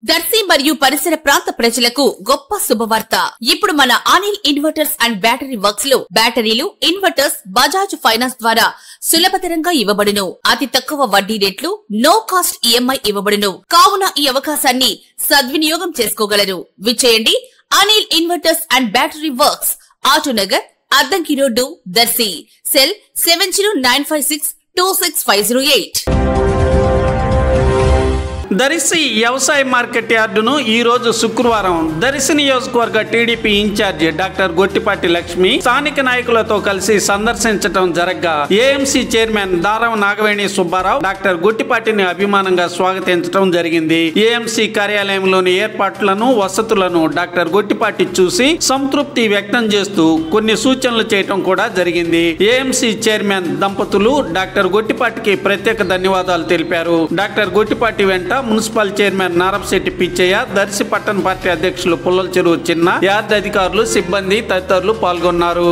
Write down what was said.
దర్శి మరియు పరిసర ప్రాంత ప్రజలకు గొప్ప శుభవార్త. ఇప్పుడు మన Anil inverters and battery works లో బ్యాటరీలు, ఇన్వర్టర్స్ బజాజ్ ఫైనాన్స్ ద్వారా సులభతరంగా ఇవ్వబడును. అతి తక్కువ వడ్డీ రేట్లు, నో కాస్ట్ ఈఎంఐ ఇవ్వబడును. కావున ఈ అవకాశాన్ని సద్వినియోగం చేసుకోగలరు. విచ్చేయండి Anil inverters and battery works, Autonagar, Addanki road, Darshi. Cell 7095626508. Darshi వ్యవసాయ మార్కెట్ యార్డును ఈ రోజు శుక్రవారం దర్శి నియోజకవర్గ TDP incharge doctor Gottipati Lakshmi స్థానిక నాయకులతో కలిసి సందర్శించడం జరగ్గా ఏఎంసీ చైర్మన్ దారం నాగవేణి సుబ్బారావు డాక్టర్ గొట్టిపాటిని అభిమానంగా స్వాగతించడం జరిగింది. ఏఎంసీ కార్యాలయంలోని ఏర్పాట్లను, వసతులను డాక్టర్ గొట్టిపాటి చూసి సంతృప్తి వ్యక్తం చేస్తూ కొన్ని సూచనలు చేయటం కూడా జరిగింది. ఏఎంసీ చైర్మన్ దంపతులు డాక్టర్ గొట్టిపాటికి ప్రత్యేక ధన్యవాదాలు తెలిపారు. డాక్టర్ గొట్టిపాటి వెంట మున్సిపల్ చైర్మన్ నారపశెట్టి పిచ్చయ్య, దర్శి పట్టణ పార్టీ అధ్యక్షులు పుల్లల చెరువు చిన్న, యార్డ్ అధికారులు, సిబ్బంది తదితరులు పాల్గొన్నారు.